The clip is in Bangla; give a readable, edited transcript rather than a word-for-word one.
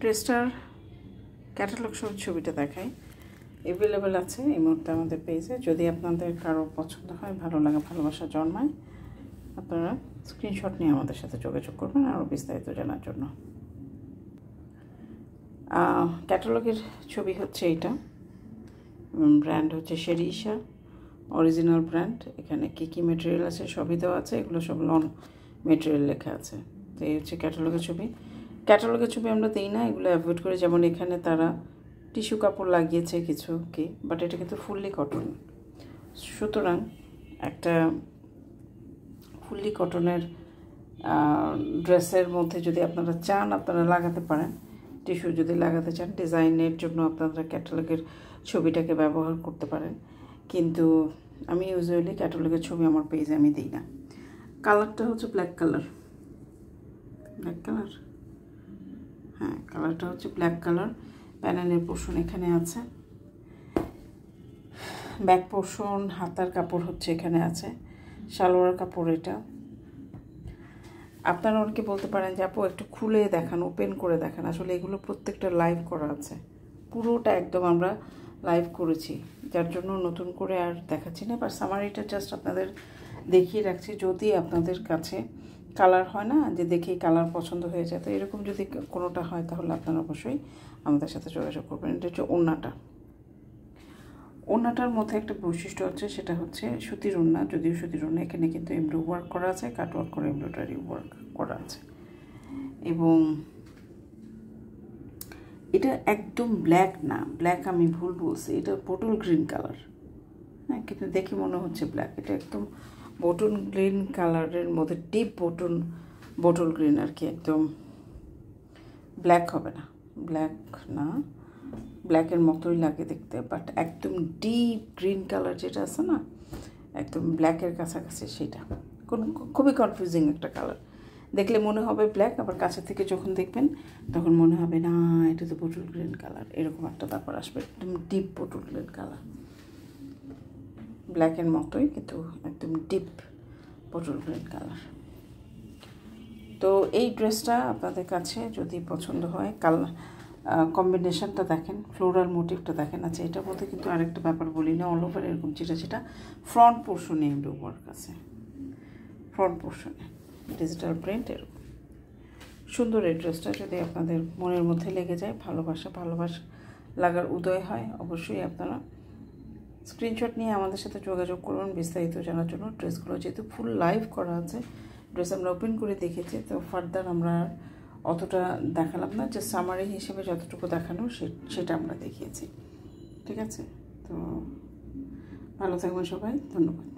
ড্রেসটার ক্যাটালগ সহ ছবিটা দেখাই। অ্যাভেলেবেল আছে এই মুহূর্তে আমাদের পেজে। যদি আপনাদের কারো পছন্দ হয়, ভালো লাগে, ভালোবাসা জন্মায়, আপনারা স্ক্রিনশট নিয়ে আমাদের সাথে যোগাযোগ করবেন আরও বিস্তারিত জানার জন্য। ক্যাটালগের ছবি হচ্ছে এইটা, ব্র্যান্ড হচ্ছে শেরিশা, অরিজিনাল ব্র্যান্ড। এখানে কী কী মেটেরিয়াল আছে সবই দেওয়া আছে, এগুলো সব লন মেটেরিয়াল লেখা আছে। তো এই হচ্ছে ক্যাটালগের ছবি। ক্যাটালগের ছবি আমরা দিই না, এগুলো অ্যাভয়েড করে। যেমন এখানে তারা টিস্যু কাপড় লাগিয়েছে কিছু কি, বাট এটা কিন্তু ফুললি কটন। সুতরাং একটা ফুললি কটনের ড্রেসের মধ্যে যদি আপনারা চান, আপনারা লাগাতে পারেন। টিস্যু যদি লাগাতে চান, ডিজাইনের জন্য আপনারা ক্যাটালগের ছবিটাকে ব্যবহার করতে পারেন। কিন্তু আমি ইউজুয়ালি ক্যাটালগের ছবি আমার পেজে আমি দিই না। কালারটা হচ্ছে ব্ল্যাক কালার। ব্ল্যাক কালার, হ্যাঁ, কালারটা হচ্ছে ব্ল্যাক কালার। প্যানেলের পোর্শন এখানে আছে, ব্যাক পোর্শন, হাতার কাপড় হচ্ছে এখানে আছে, সালোয়ার কাপড় এটা। আপনারা অনেকে বলতে পারেন যে আপু একটু খুলে দেখান, ওপেন করে দেখান। আসলে এগুলো প্রত্যেকটা লাইভ করা আছে, পুরোটা একদম আমরা লাইভ করেছি, যার জন্য নতুন করে আর দেখাচ্ছি না। বাট সামারিটা জাস্ট আপনাদের দেখিয়ে রাখছি। যদি আপনাদের কাছে কালার হয় না, যে দেখেই কালার পছন্দ হয়ে যায়, তো এরকম যদি কোনোটা হয় তাহলে আপনারা অবশ্যই আমাদের সাথে যোগাযোগ করবেন। এটা হচ্ছে ওড়নাটা। ওড়নাটার মধ্যে একটা বৈশিষ্ট্য হচ্ছে, সেটা হচ্ছে সুতির ওড়না। যদিও সুতির ওড়না, এখানে কিন্তু এমব্রো ওয়ার্ক করা আছে, কাটওয়ার্ক করে এমব্রয়ডারি ওয়ার্ক করা আছে। এবং এটা একদম ব্ল্যাক না, ব্ল্যাক আমি ভুল বলছি, এটা বটল গ্রিন কালার। হ্যাঁ, কিন্তু দেখে মনে হচ্ছে ব্ল্যাক। এটা একদম বটল গ্রিন কালারের মধ্যে, ডিপ বটল গ্রিন আর কি, একদম ব্ল্যাক হবে না, ব্ল্যাক না, ব্ল্যাকের মতোই লাগে দেখতে, বাট একদম ডিপ গ্রিন কালার যেটা আছে না, একদম ব্ল্যাকের কাছাকাছি, সেটা খুবই কনফিউজিং একটা কালার। দেখলে মনে হবে ব্ল্যাক, আবার কাছে থেকে যখন দেখবেন তখন মনে হবে না এটা তো বটল গ্রিন কালার, এরকম একটা ব্যাপার আসবে। একদম ডিপ বটল গ্রিন কালার, ব্ল্যাকের মতোই কিন্তু একদম ডিপ বটল গ্রিন কালার। তো এই ড্রেসটা আপনাদের কাছে যদি পছন্দ হয়, কম্বিনেশনটা দেখেন, ফ্লোরাল মোটিভটা দেখেন। আচ্ছা, এটার মধ্যে কিন্তু আরেকটা ব্যাপার বলি না, অল ওভার এরকম যেটা ফ্রন্ট পোর্শনে এমব্রয়ডারি ওয়ার্ক আছে, ফ্রন্ট পোর্শনে ডিজিটাল প্রিন্ট। এরকম সুন্দর এই ড্রেসটা যদি আপনাদের মনের মধ্যে লেগে যায়, ভালোবাসা লাগার উদয় হয়, অবশ্যই আপনারা স্ক্রিনশট নিয়ে আমাদের সাথে যোগাযোগ করুন বিস্তারিত জানার জন্য। ড্রেসগুলো যেহেতু ফুল লাইভ করা আছে, ড্রেস আমরা ওপেন করে দেখেছি, তো ফার্দার আমরা অতটা দেখালাম না, যে সামারি হিসেবে যতটুকু দেখানো সেটা আমরা দেখিয়েছি। ঠিক আছে, তো ভালো থাকবেন সবাই, ধন্যবাদ।